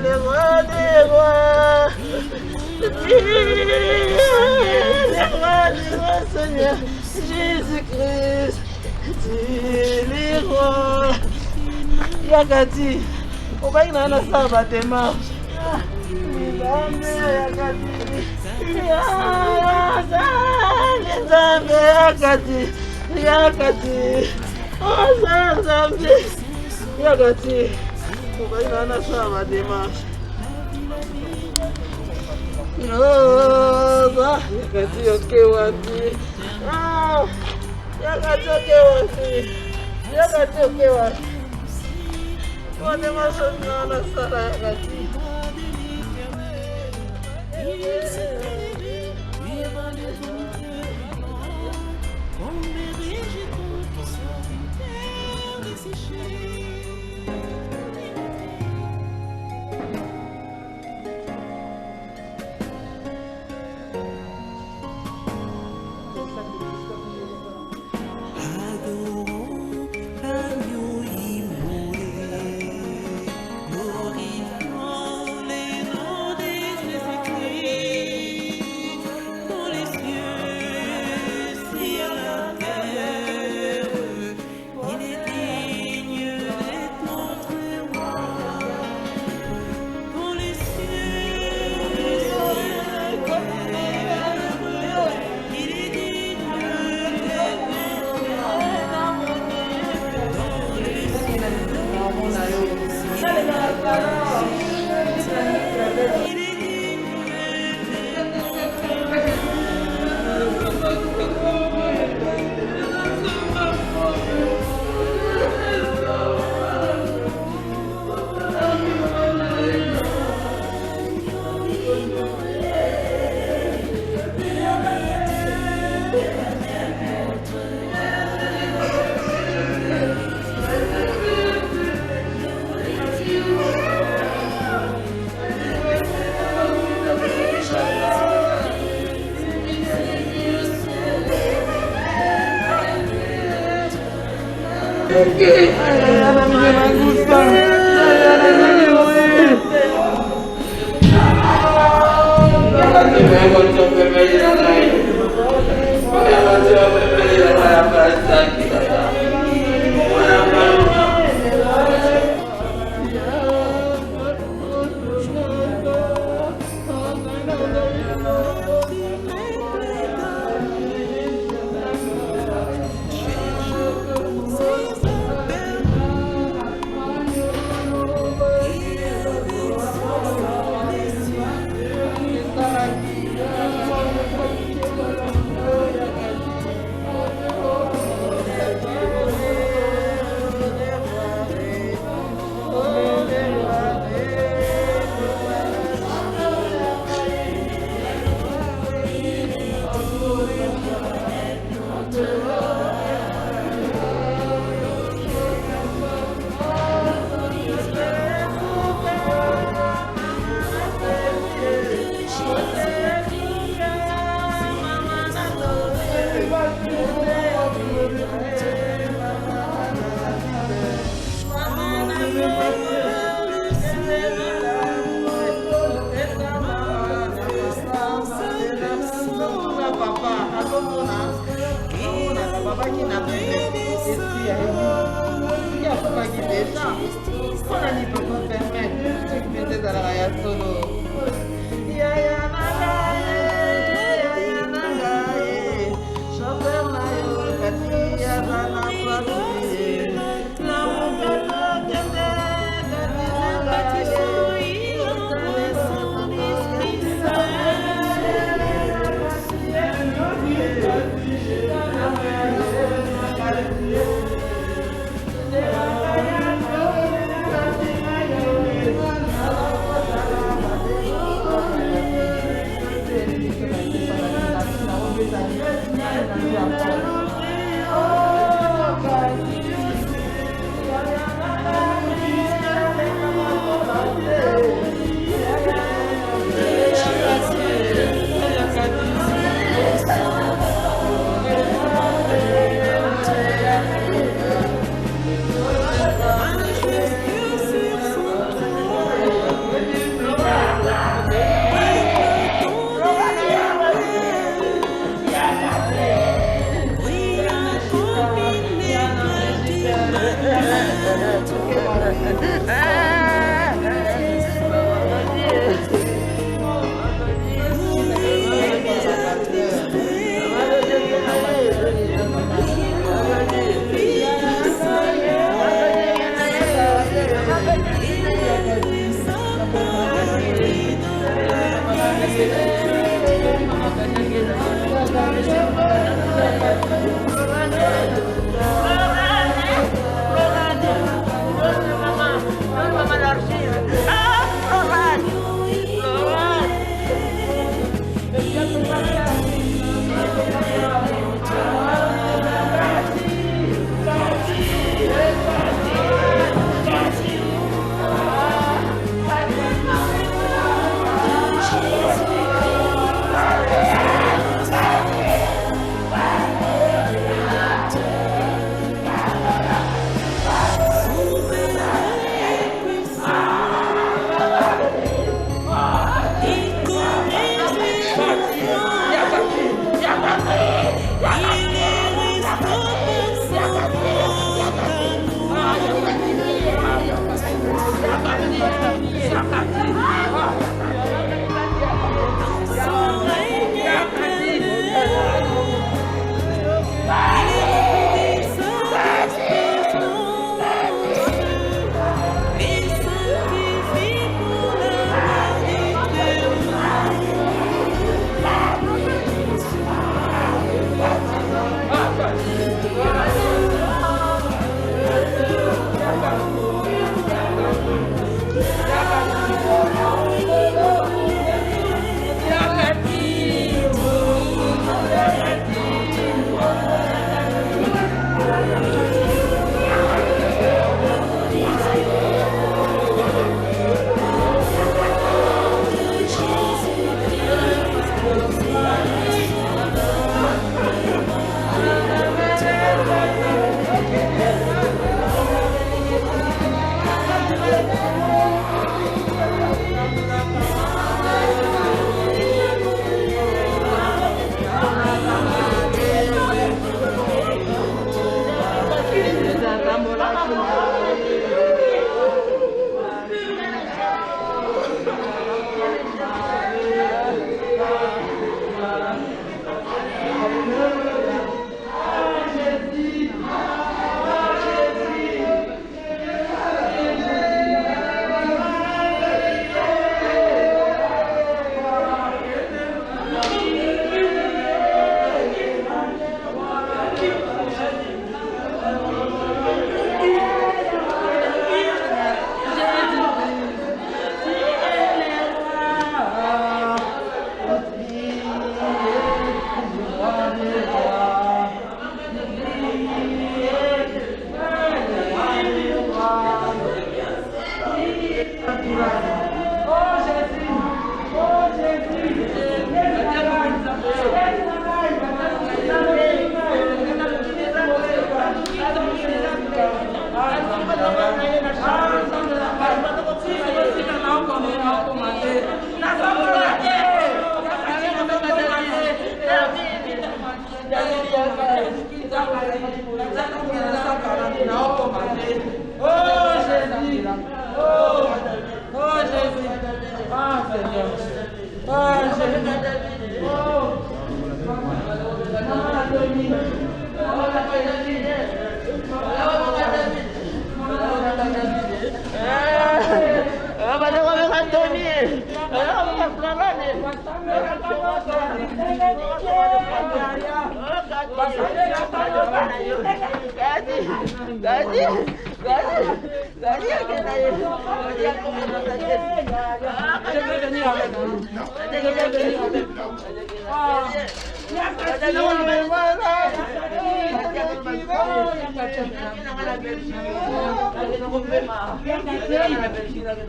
le roi des rois. Le roi des rois, Seigneur Jésus-Christ. Le roi. Yakati, ubainana saba démarche.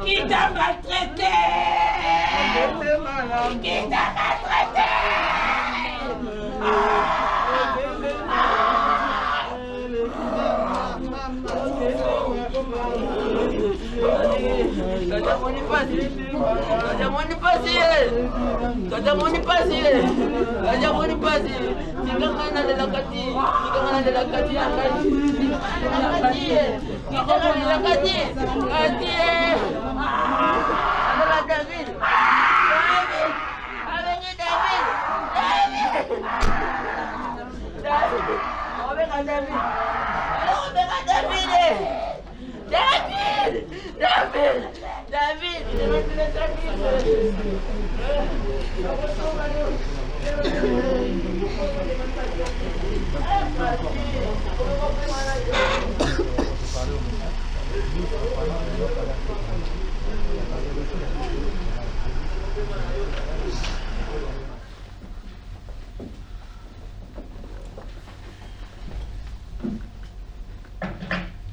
Qui t'a maltraité? Qui t'a maltraité?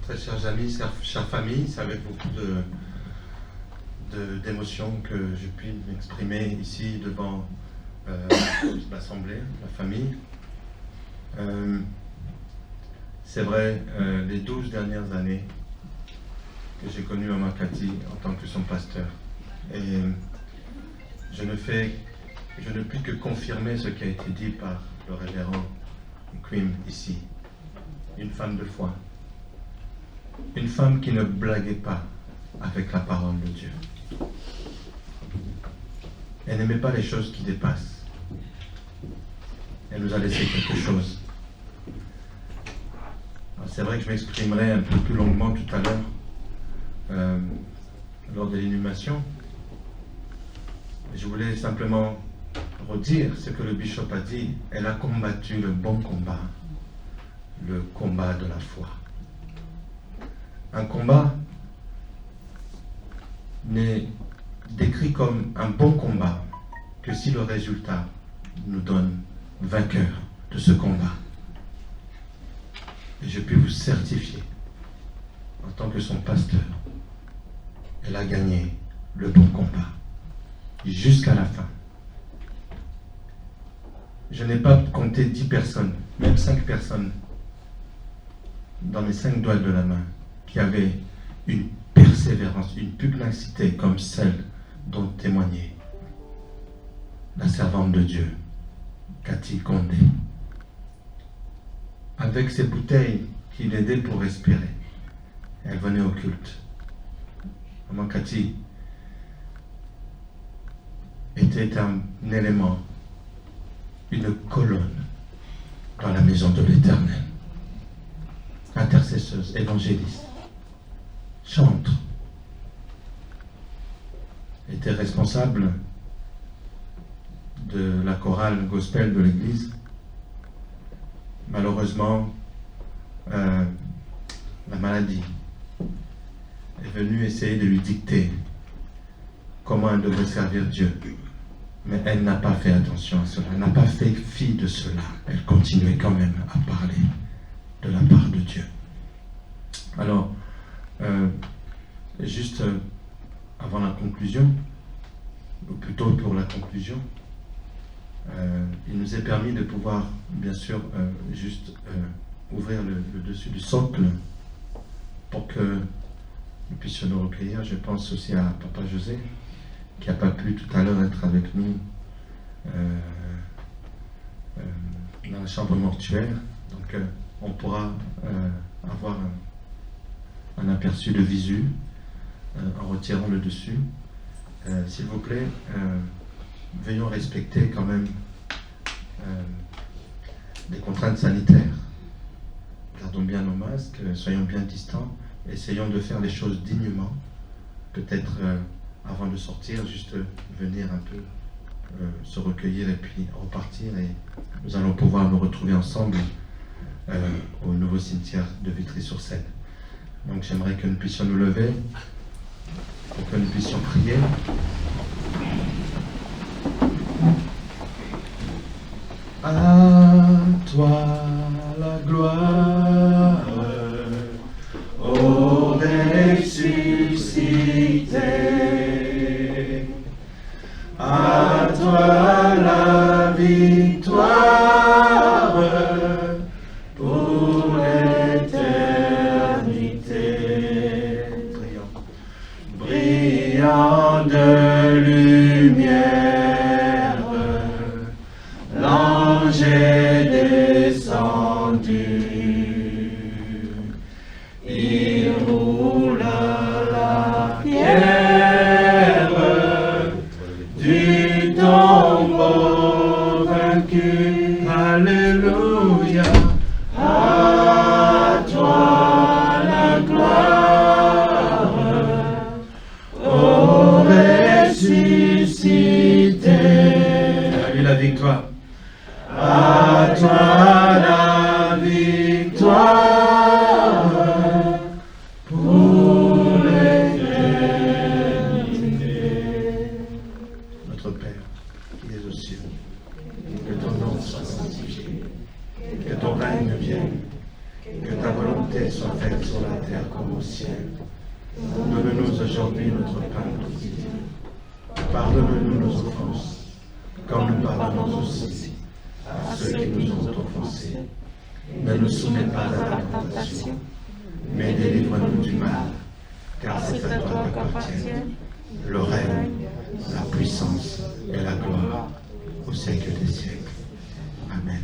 Très chers amis, chère famille, c'est avec beaucoup d'émotion que je puis m'exprimer ici devant l'Assemblée, la famille. C'est vrai, les 12 dernières années que j'ai connu Maman Cathy en tant que son pasteur. Et je ne puis que confirmer ce qui a été dit par le révérend Quim ici. Une femme de foi. Une femme qui ne blaguait pas avec la parole de Dieu. Elle n'aimait pas les choses qui dépassent. Elle nous a laissé quelque chose. C'est vrai que je m'exprimerai un peu plus longuement tout à l'heure lors de l'inhumation. Je voulais simplement redire ce que le bishop a dit. Elle a combattu le bon combat, le combat de la foi. Un combat n'est décrit comme un bon combat que si le résultat nous donne vainqueur de ce combat. Et je puis vous certifier, en tant que son pasteur, elle a gagné le bon combat jusqu'à la fin. Je n'ai pas compté 10 personnes, même 5 personnes dans mes 5 doigts de la main qui avaient une persévérance, une pugnacité comme celle dont témoignait la servante de Dieu, Cathy Condé. Avec ses bouteilles qui l'aidaient pour respirer, elle venait au culte. Maman Cathy était un élément, une colonne dans la maison de l'Éternel. Intercesseuse, évangéliste, chantre, était responsable de la chorale gospel de l'église. Malheureusement, la maladie est venue essayer de lui dicter comment elle devrait servir Dieu. Mais elle n'a pas fait attention à cela, elle n'a pas fait fi de cela. Elle continuait quand même à parler de la part de Dieu. Alors, juste avant la conclusion, ou plutôt pour la conclusion, il nous est permis de pouvoir, bien sûr, juste ouvrir le dessus du socle pour que nous puissions nous recueillir. Je pense aussi à Papa José, qui n'a pas pu tout à l'heure être avec nous dans la chambre mortuaire. Donc, on pourra avoir un aperçu de visu en retirant le dessus. S'il vous plaît, veuillons respecter quand même les contraintes sanitaires. Gardons bien nos masques, soyons bien distants, essayons de faire les choses dignement. Peut-être avant de sortir, juste venir un peu se recueillir et puis repartir, et nous allons pouvoir nous retrouver ensemble au nouveau cimetière de Vitry-sur-Seine. Donc j'aimerais que nous puissions nous lever pour que nous puissions prier. À toi la gloire, ô ressuscité, à toi la victoire pour l'éternité. Brillant de lumière, l'ange est descendu, victoire. À toi la victoire pour l'éternité. Notre Père, qui es aux cieux, que ton nom soit sanctifié, que ton règne vienne, que ta volonté soit faite sur la terre comme au ciel. Donne-nous aujourd'hui notre pain quotidien. Pardonne-nous nos offenses, comme nous pardonnons aussi à ceux qui nous ont offensés. Ne nous soumets pas à la tentation, mais délivre-nous du mal, car c'est à toi qu'appartiennent le règne, la puissance et la gloire au siècle des siècles. Amen.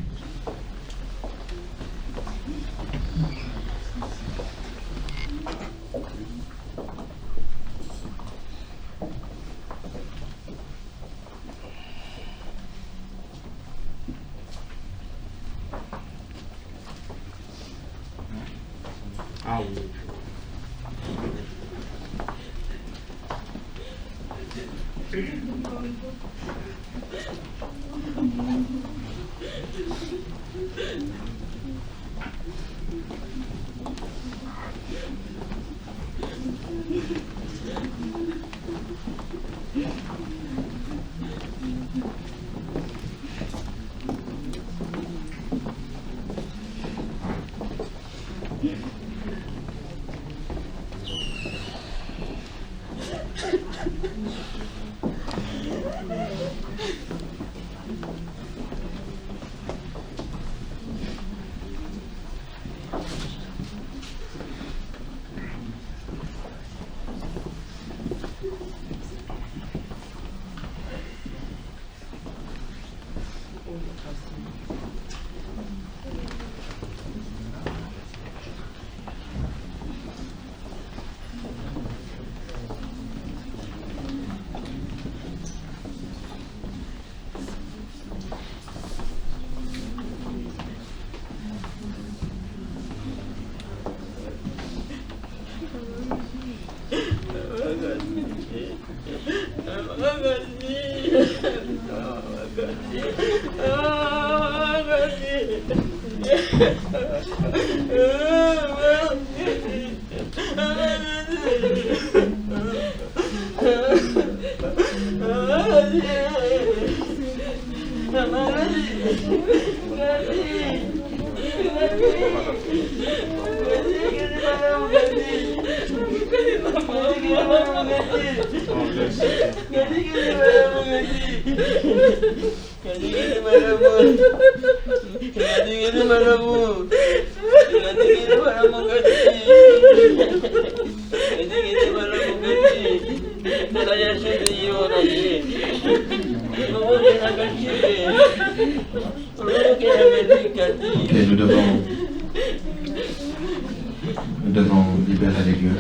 Nous devons libérer les lieux.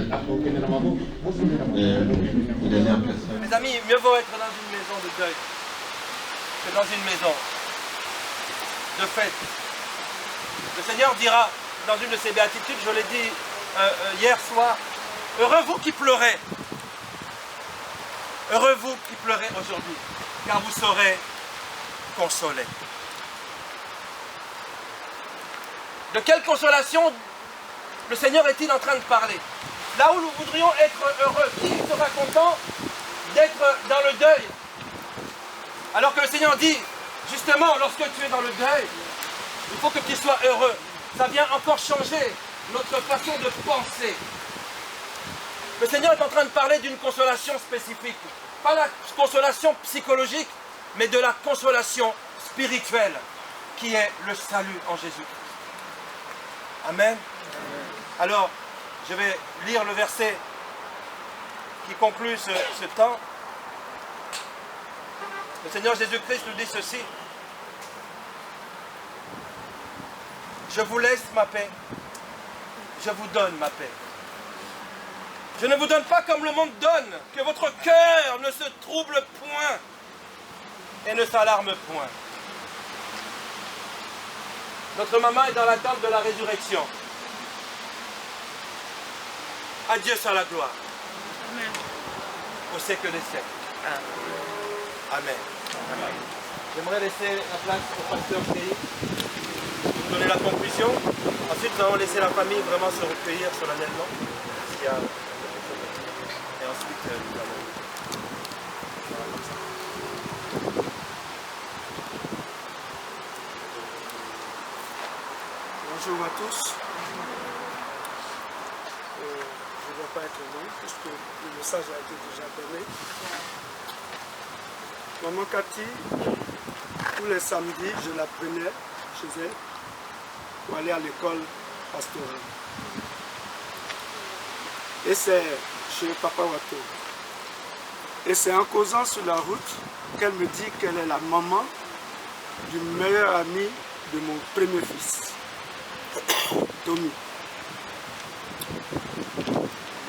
Mes amis, mieux vaut être dans une maison de deuil que dans une maison de fête. Le Seigneur dira dans une de ses béatitudes, je l'ai dit hier soir, heureux vous qui pleurez. Heureux vous qui pleurez aujourd'hui, car vous serez consolés. De quelle consolation le Seigneur est-il en train de parler? Là où nous voudrions être heureux, qui sera content d'être dans le deuil? Alors que le Seigneur dit, justement, lorsque tu es dans le deuil, il faut que tu sois heureux. Ça vient encore changer notre façon de penser. Le Seigneur est en train de parler d'une consolation spécifique. Pas la consolation psychologique, mais de la consolation spirituelle, qui est le salut en Jésus. Amen. Alors, je vais lire le verset qui conclut ce temps. Le Seigneur Jésus-Christ nous dit ceci. Je vous laisse ma paix. Je vous donne ma paix. Je ne vous donne pas comme le monde donne, que votre cœur ne se trouble point et ne s'alarme point. Notre maman est dans l'attente de la résurrection. À Dieu soit la gloire. Amen. Au siècle des siècles. Amen. Amen. J'aimerais laisser la place au pasteur Thierry pour donner la conclusion. Ensuite, nous allons laisser la famille vraiment se recueillir solennellement. S'il y a... Et ensuite, nous allons... Voilà, comme ça. Bonjour à tous. Je ne vais pas être long puisque le message a été déjà donné. Maman Cathy, tous les samedis, je la prenais chez elle pour aller à l'école pastorale. Et c'est chez Papa Wato. Et c'est en causant sur la route qu'elle me dit qu'elle est la maman du meilleur ami de mon premier fils, Tommy.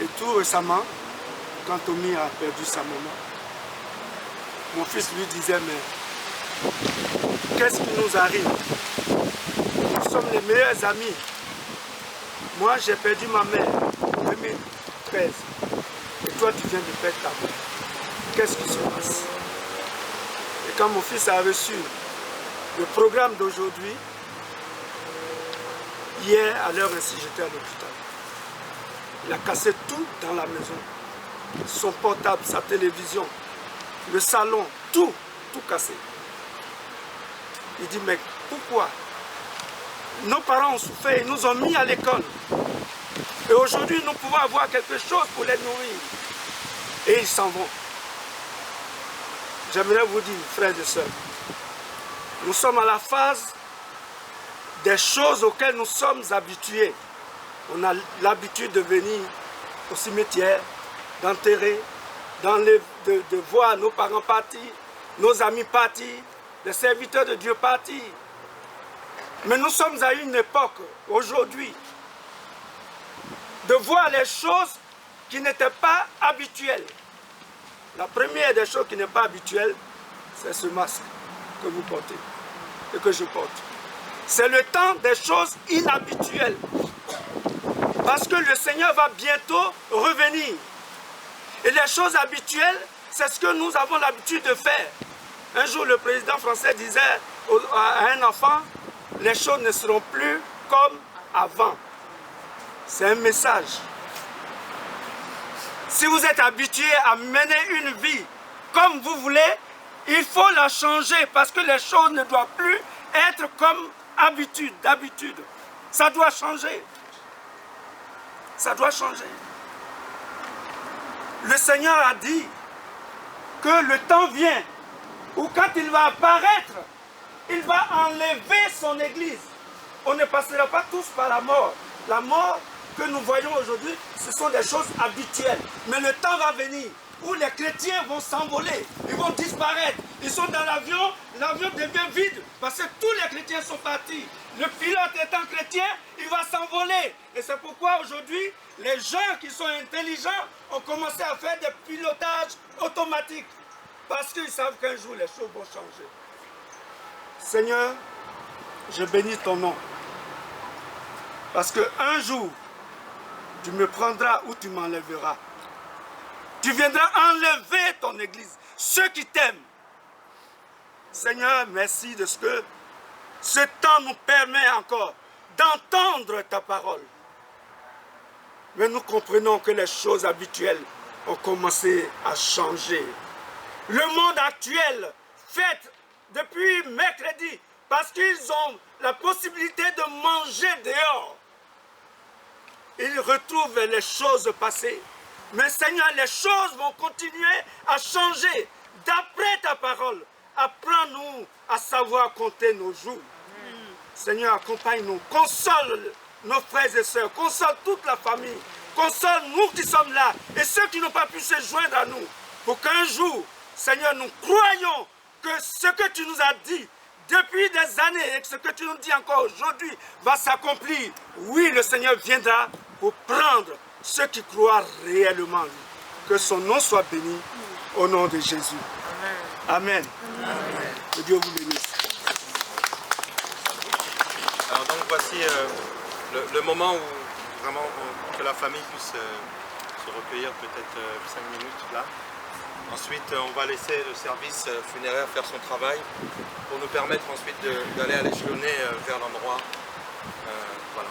Et tout récemment, quand Tommy a perdu sa maman, mon fils lui disait, mais qu'est-ce qui nous arrive? Nous sommes les meilleurs amis. Moi, j'ai perdu ma mère en 2013. Et toi, tu viens de perdre ta mère. Qu'est-ce qui se passe? Et quand mon fils a reçu le programme d'aujourd'hui, hier, à l'heure ainsi, j'étais à l'hôpital. Il a cassé tout dans la maison. Son portable, sa télévision, le salon, tout cassé. Il dit, mais pourquoi? Nos parents ont souffert, ils nous ont mis à l'école. Et aujourd'hui, nous pouvons avoir quelque chose pour les nourrir. Et ils s'en vont. J'aimerais vous dire, frères et sœurs, nous sommes à la phase des choses auxquelles nous sommes habitués. On a l'habitude de venir au cimetière, d'enterrer, de voir nos parents partir, nos amis partir, les serviteurs de Dieu partir. Mais nous sommes à une époque, aujourd'hui, de voir les choses qui n'étaient pas habituelles. La première des choses qui n'est pas habituelle, c'est ce masque que vous portez et que je porte. C'est le temps des choses inhabituelles. Parce que le Seigneur va bientôt revenir. Et les choses habituelles, c'est ce que nous avons l'habitude de faire. Un jour, le président français disait à un enfant, les choses ne seront plus comme avant. C'est un message. Si vous êtes habitué à mener une vie comme vous voulez, il faut la changer parce que les choses ne doivent plus être comme d'habitude. Ça doit changer. Ça doit changer. Le Seigneur a dit que le temps vient où quand il va apparaître, il va enlever son église. On ne passera pas tous par la mort. La mort que nous voyons aujourd'hui, ce sont des choses habituelles. Mais le temps va venir où les chrétiens vont s'envoler, ils vont disparaître. Ils sont dans l'avion, l'avion devient vide parce que tous les chrétiens sont partis. Le pilote étant chrétien, il va s'envoler. Et c'est pourquoi aujourd'hui, les gens qui sont intelligents ont commencé à faire des pilotages automatiques. Parce qu'ils savent qu'un jour, les choses vont changer. Seigneur, je bénis ton nom. Parce qu'un jour, tu me prendras ou tu m'enlèveras. Tu viendras enlever ton église, ceux qui t'aiment. Seigneur, merci de ce que ce temps nous permet encore d'entendre ta parole. Mais nous comprenons que les choses habituelles ont commencé à changer. Le monde actuel, fait depuis mercredi, parce qu'ils ont la possibilité de manger dehors, ils retrouvent les choses passées. Mais Seigneur, les choses vont continuer à changer. D'après ta parole, apprends-nous à savoir compter nos jours. Seigneur, accompagne-nous, console nos frères et sœurs, console toute la famille, console nous qui sommes là et ceux qui n'ont pas pu se joindre à nous. Pour qu'un jour, Seigneur, nous croyons que ce que tu nous as dit depuis des années et que ce que tu nous dis encore aujourd'hui va s'accomplir. Oui, le Seigneur viendra pour prendre ceux qui croient réellement en lui. Que son nom soit béni au nom de Jésus. Amen. Amen. Que Dieu vous bénisse. Alors donc voici le moment où vraiment que la famille puisse se recueillir peut-être 5 minutes là. Ensuite, on va laisser le service funéraire faire son travail pour nous permettre ensuite d'aller à l'échelonner vers l'endroit. Voilà.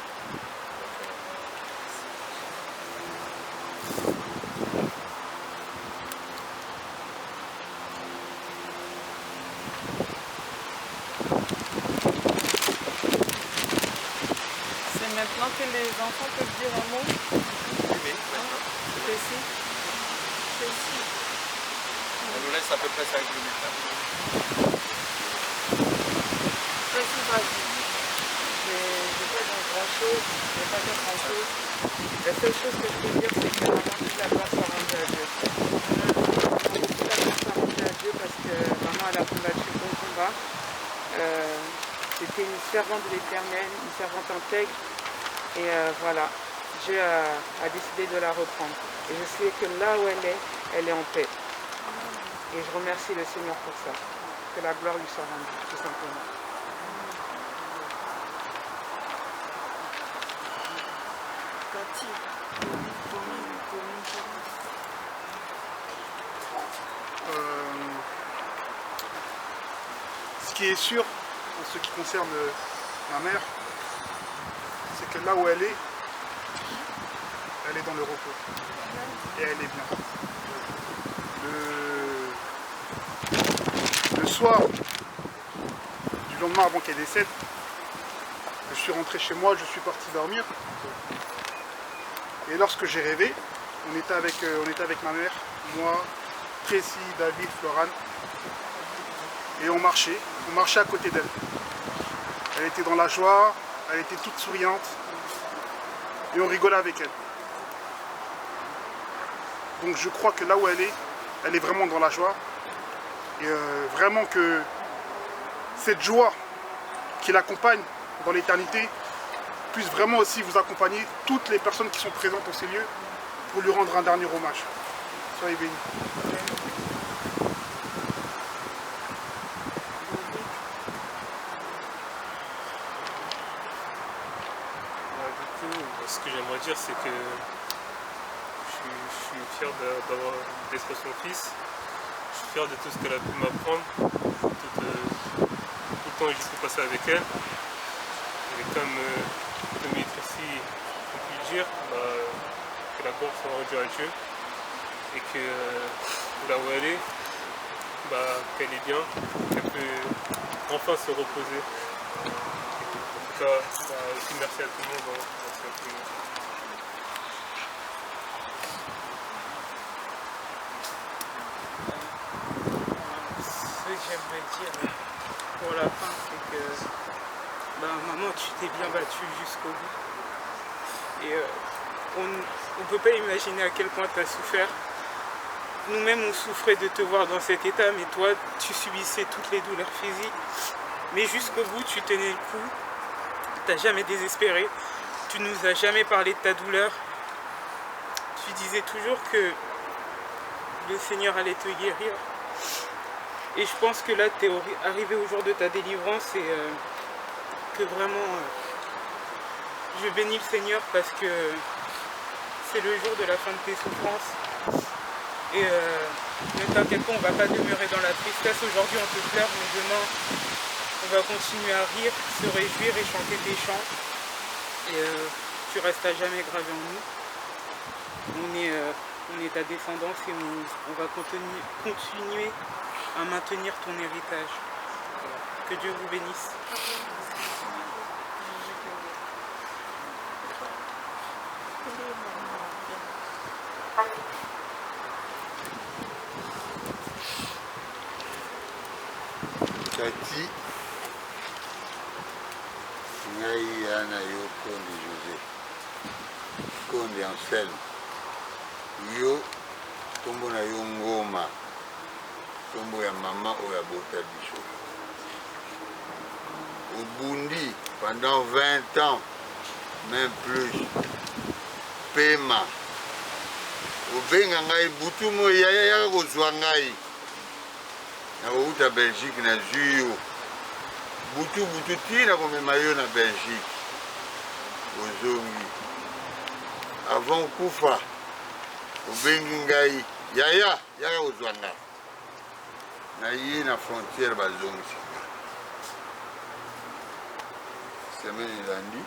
C'est maintenant que les enfants peuvent dire un mot. Oui, maintenant. Précis. Précis. On nous laisse à peu près 5 minutes. Précis, vas-y. Je ne vais pas dire grand-chose. Je ne vais pas dire grand-chose. La seule chose que je peux dire, c'est que vraiment toute la gloire soit rendue à Dieu. Toute la gloire soit rendue à Dieu parce que vraiment elle a combattu le bon combat. C'était une servante de l'Éternel, une servante intègre. Et voilà, Dieu a décidé de la reprendre. Et je sais que là où elle est en paix. Et je remercie le Seigneur pour ça. Que la gloire lui soit rendue, tout simplement. Ce qui est sûr, en ce qui concerne ma mère, c'est que là où elle est dans le repos. Et elle est bien. Le soir du lendemain avant qu'elle décède, je suis rentré chez moi, je suis parti dormir. Et lorsque j'ai rêvé, on était avec ma mère, moi, Tracy, David, Florane. Et on marchait à côté d'elle. Elle était dans la joie, elle était toute souriante. Et on rigolait avec elle. Donc je crois que là où elle est vraiment dans la joie. Et vraiment que cette joie qui l'accompagne dans l'éternité puisse vraiment aussi vous accompagner, toutes les personnes qui sont présentes en ces lieux, pour lui rendre un dernier hommage. Soyez bénis. Ce que j'aimerais dire, c'est que je suis fier d'être son fils. Je suis fier de tout ce qu'elle a pu m'apprendre, tout le temps que j'ai pu passer avec elle. Et comme Tracy on peut le dire, que la gloire soit rendue à Dieu et que là où elle est, qu'elle est bien, qu'elle peut enfin se reposer. En tout cas, aussi merci à tout le monde dans cette prière. Ce que j'aimerais dire pour la fin, c'est que maman, tu t'es bien battue jusqu'au bout. Et on ne peut pas imaginer à quel point tu as souffert. Nous-mêmes, on souffrait de te voir dans cet état, mais toi, tu subissais toutes les douleurs physiques. Mais jusqu'au bout, tu tenais le coup. Tu n'as jamais désespéré. Tu nous as jamais parlé de ta douleur. Tu disais toujours que le Seigneur allait te guérir. Et je pense que là, tu es arrivé au jour de ta délivrance et que vraiment, je bénis le Seigneur parce que c'est le jour de la fin de tes souffrances. Et ne t'inquiète pas, on ne va pas demeurer dans la tristesse. Aujourd'hui, on te pleure, mais demain, on va continuer à rire, se réjouir et chanter tes chants. Et tu restes à jamais gravé en nous. On est ta descendance et on va continuer à maintenir ton héritage. Que Dieu vous bénisse. Kati ngai yana yo Konde José Konde Anselme yo tombo na yo Ngoma tombo ya mama oyo abota biso obundi pendant 20 ans même plus pema obenga ngai butu mo yaya kozwa ngai na outa Belgique na Juyo butu tina komema yo na Belgique ozongi avant kufa obengi ngai yaya yaka kozwa nga na ye na frontière bazongisi semaine elandi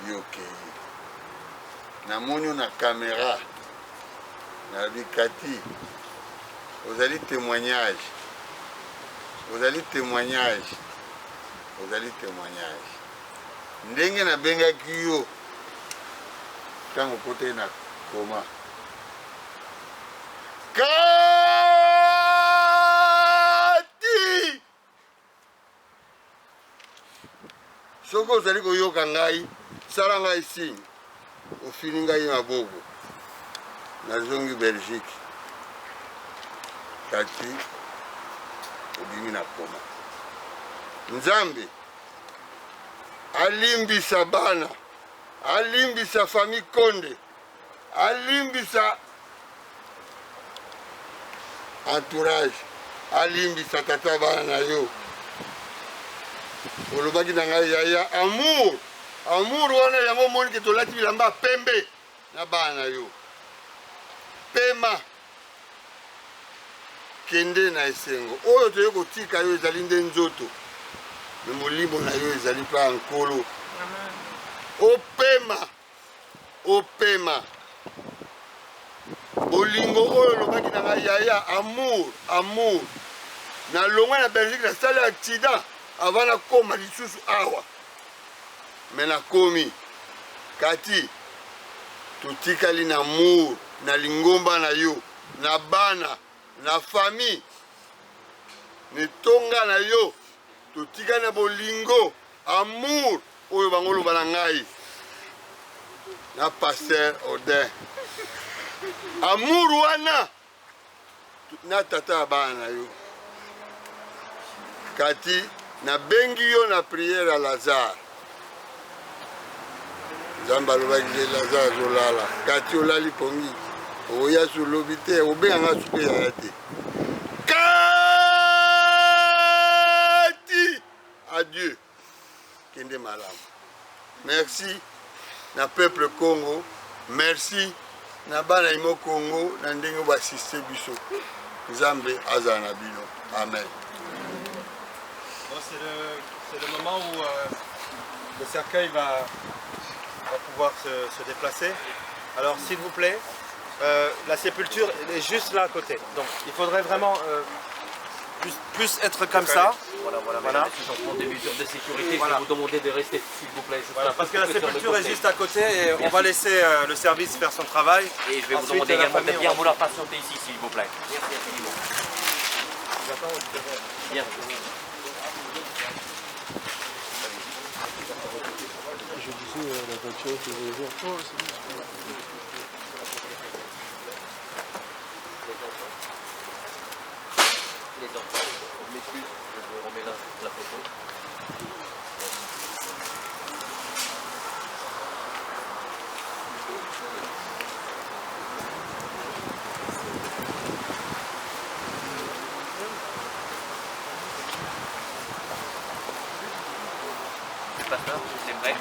yokeye namoni na caméra na bikati ozali témoignage ndenge nabengaki yo ntango kote na koma kati soki ozali koyoka ngai sala ngai signe ofini ngai maboko nazongi Belgique kati obimi na koma nzambe alimbisa bana alimbisa famille Konde alimbisa entourage alimbisa tata bana na yo olobaki na ngai yaya amour wana yango moni ke tolati bilamba pembe na bana na yo pema kende na esengo oyo toye kotika yo ezali nde nzoto me molimo na yo ezali mpa nkolo opema bolingo oyo olobaki na ngai yaya amour na longwa na Belgique nasali accident avant nakoma lisusu awa me nakomi kati totikali na amour na lingomba na yo na bana na famille netonga na yo totikali na bolingo amour oyo bango loba na ngai na Pasteur Odin amour wana na tata ya bana na yo kati nabengi yo na prière ya Lazare nzambe alobaki Lazare azolala kati olali pongi oya solobi te obenganga supe yaya te kati adieu kende malamu merci na peuple Congo merci na bana imo Congo na ndenge basiste biso nzambe azala na bino amen. Bon, c'est le moment où le cercueil va pouvoir se déplacer. Alors s'il vous plaît, la sépulture est juste là à côté. Donc il faudrait vraiment plus être comme ça. Voilà. Des mesures de sécurité, voilà. Je vais vous demander de rester s'il vous plaît. Voilà, parce que la sépulture est juste à côté et on va laisser le service faire son travail. Et je vais vous demander également de bien vouloir patienter ici s'il vous plaît. Merci infiniment. Bien. Je disais la voiture que je vais voir. Les enfants, je m'excuse, je vous remets là la photo. Pasteur, c'est vrai.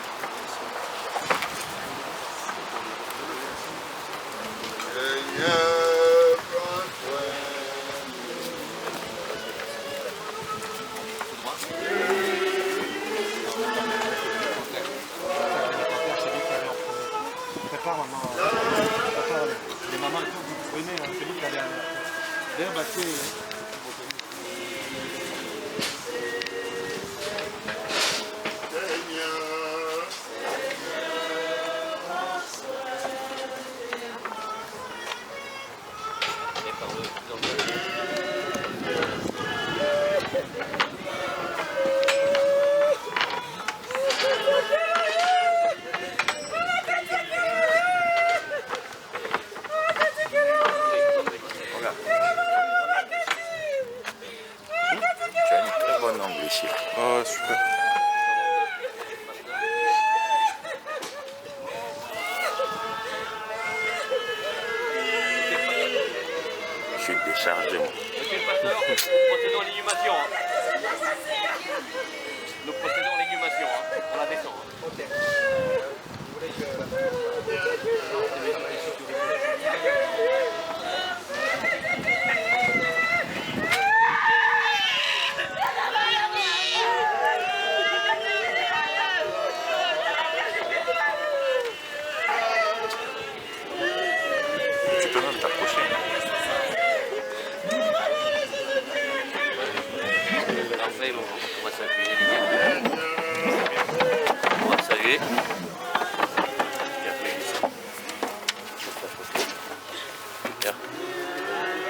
Prépare maman. Les mamans et tout, vous venez, Philippe allait d'ailleurs passer. Oh, super. Je suis déchargé, moi. Monsieur le pasteur, nous procédons à l'inhumation. Nous procédons à l'inhumation. On la descend. Ok. Vous voulez que...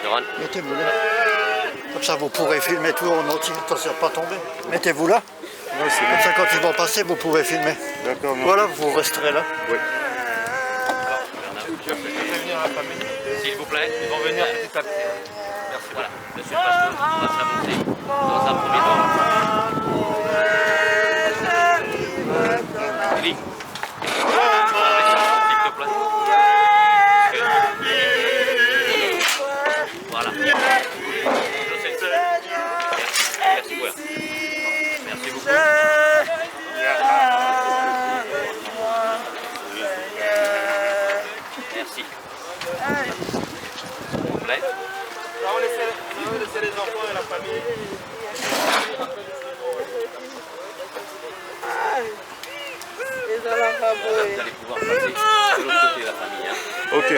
Joran. Mettez-vous là. Comme ça, vous pourrez filmer tout en entier. Attention à ne pas tomber. Mettez-vous là. Ouais, comme ça, quand ils vont passer, vous pouvez filmer. D'accord. Voilà, vous resterez là. Oui. Je vais prévenir la famille. S'il vous plaît. Ils vont venir petit à petit. Merci. Voilà, monsieur le pasteur, on va s'avancer dans un premier temps. Eli, s'il te plaît. Voilà. Je sais. Merci. Merci, merci beaucoup. Merci. S'il vous plaît. On va laisser les enfants et la famille. Vous allez pouvoir passer de l'autre côté de la famille. Hein. Ok.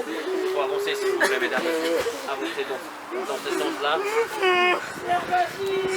Il faut avancer s'il vous plaît, mesdames, messieurs. Avancez donc dans ce sens-là. Yakati!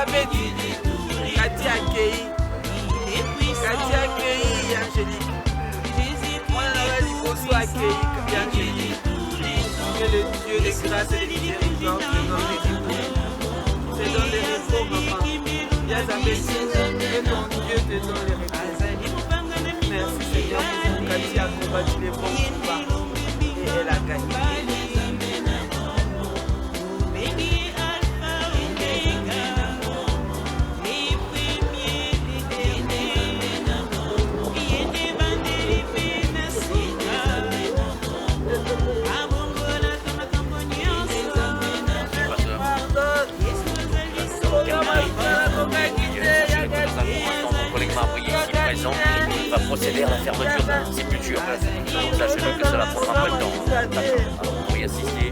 Betty. Cathy accueilli. Cathy accueilli, Angélique. On a Liboso accueilli, Angélique. Que le Dieu des grâces et des miséricordes te donne les repos, maman. Yazabé, que ton Dieu te donne les repos. Merci Seigneur, Cathy a combattu les bons combats et elle a gagné. On va procéder à la fermeture d'un sépulture. Donc sachez-le que cela prendra un peu de temps. Vous pourriez assister.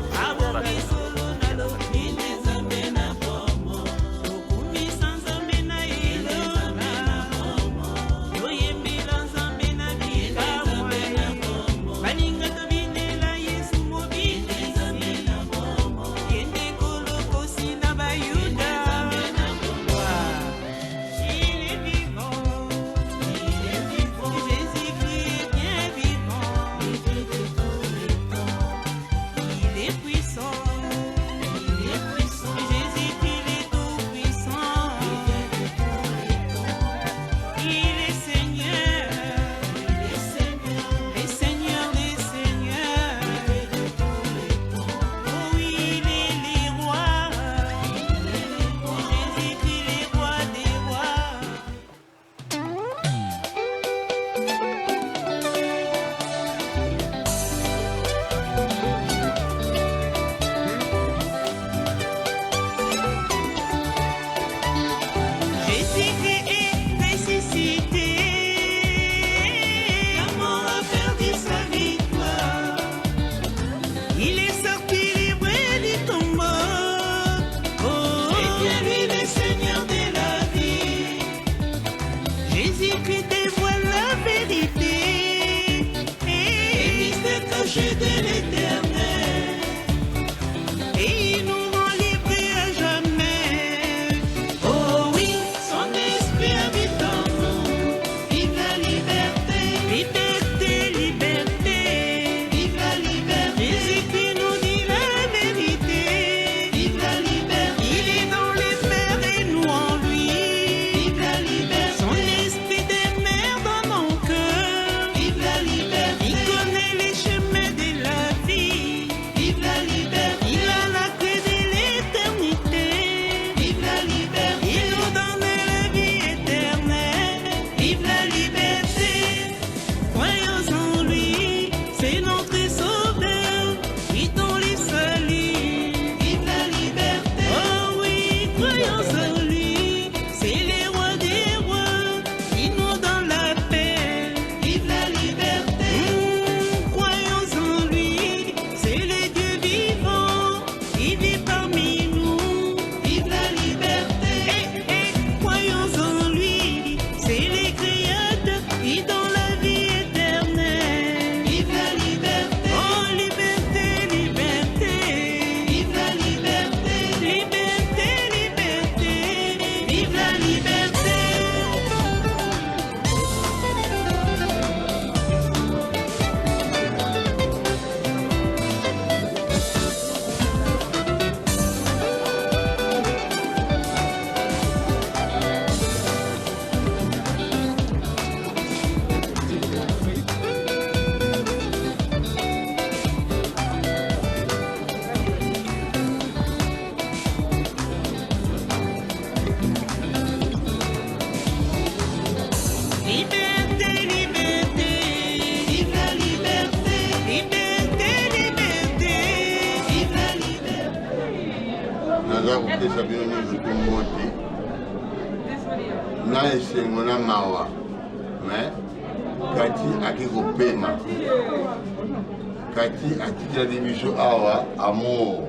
Cathy atikila biso awa amour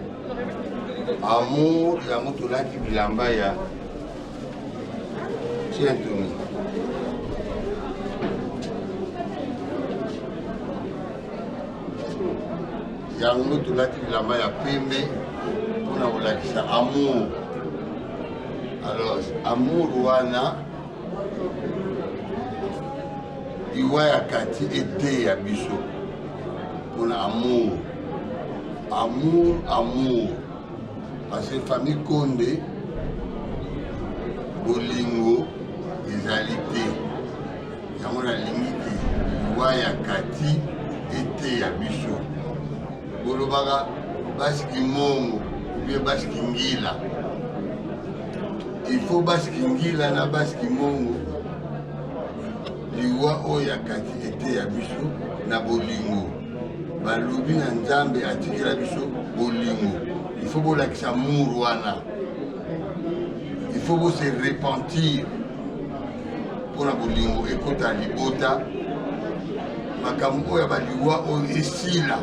yango tolaki bilamba ya Saint-Denis. Yango tolaki bilamba ya pembe mpona kolakisa amour Alors, amour wana liwa ya kati ete ya biso mpona amour. Amour. Parce que famille Konde, bolingo, ezali te. Yango nalingi te liwa ya kati ete ya biso. Bolobaka basiki mongo ou basiki ngila. Il faut basiki ngila na basiki mongo. Liwa oyo ya kati ete ya biso na bolingo. Balobi na Nzambe atikela biso bolingo. Il faut bolakisa amour wana. Il faut se repentir pour la bolingo ekota libota. Makambo oyo baliwa oyo esila.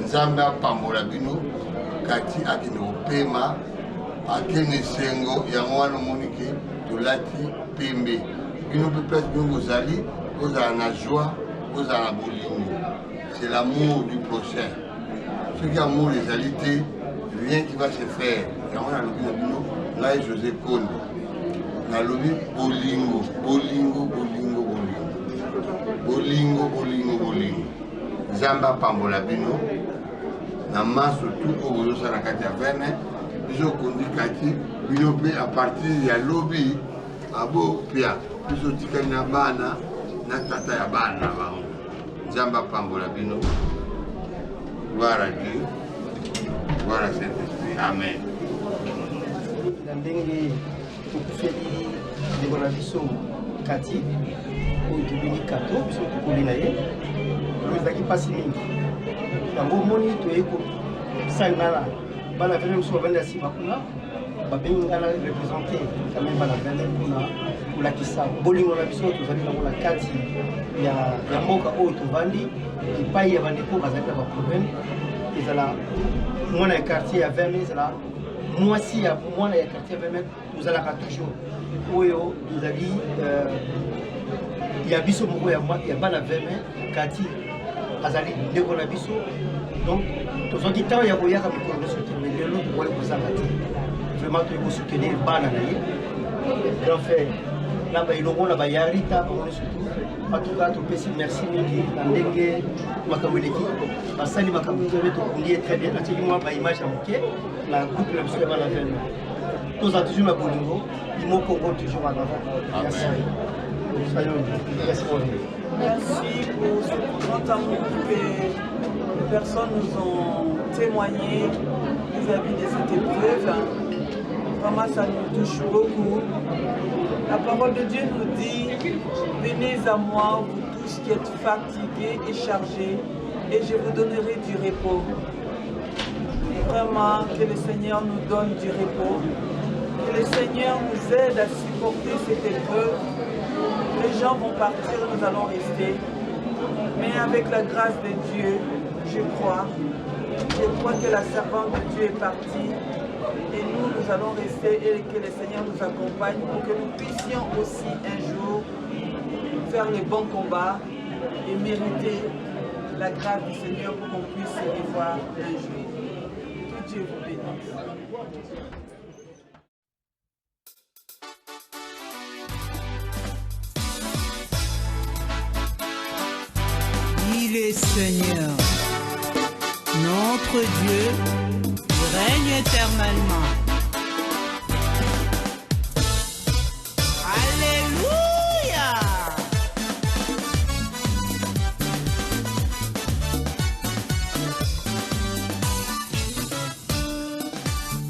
Nzambe apambola bino kati akende kopema akende sengo yango wana omonike tolati pembe. Bino mpe place bino bozali kozala na joie, kozala na bolingo. C'est l'amour du prochain. Ce qui est amour des alités, rien qui va se faire. Et on a l'objet de nous, là est José Konde. On a l'objet bolingo, bolingo, bolingo, bolingo. Bolingo, bolingo, bolingo. Zamba pambola bino. Na masse tout au bout de la carte à Verne. Biso kondi kati, bino pe à partir ya lobby, abo pia. Biso tikali na bana, na tata ya bana bango. Zamba pambola bino. Gloire à Dieu. Gloire à Saint-Esprit. Amen. Ndenge tokufeli ndeko na biso kati oyo tobini kato biso tokoli na ye ezalaki mpasi mingi yango omoni toyei kosangana bana vele mosusu bavandi ya nsima kuna babengi ngana représente kame bana vele mpona kolakisa bolingo na biso oyo tozali nango na kati ya mboka oyo tovandi epai ya bandeko bazali na baproblème ezala mwana ya quartier ya 20 ezala mwasi ya mwana ya quartier ya 20 tozalaka toujours oyo tozali ya biso moko ya bana 20 kati azali ndeko na biso donc tozwaki ntango ya koyaka mikolo nyonso te mais lelo tokoki kozanga te vraiment toyei kosoutenir bana na ye grand frère na baelongo na bayarita bango nyonso en tout cas topesi merci mingi na ndenge makambo eleki basali makambo tobe tokundi ye très bien atiaki mwa baimage ya moke na groupe na biso ya bana vene toza toujours na bolingo imoko ngo toujours en avant. Merci. Merci pour ce grand amour que les personnes nous ont témoigné vis-à-vis de cette épreuve. Vraiment, ça nous touche beaucoup. La parole de Dieu nous dit, venez à moi, vous tous qui êtes fatigués et chargés, et je vous donnerai du repos. Vraiment, que le Seigneur nous donne du repos. Que le Seigneur nous aide à supporter cette épreuve. Les gens vont partir, nous allons rester. Mais avec la grâce de Dieu, je crois que la servante de Dieu est partie. Et nous allons rester et que le Seigneur nous accompagne pour que nous puissions aussi un jour faire les bons combats et mériter la grâce du Seigneur pour qu'on puisse se revoir un jour. Que Dieu vous bénisse. Il est Seigneur, notre Dieu, il règne éternellement.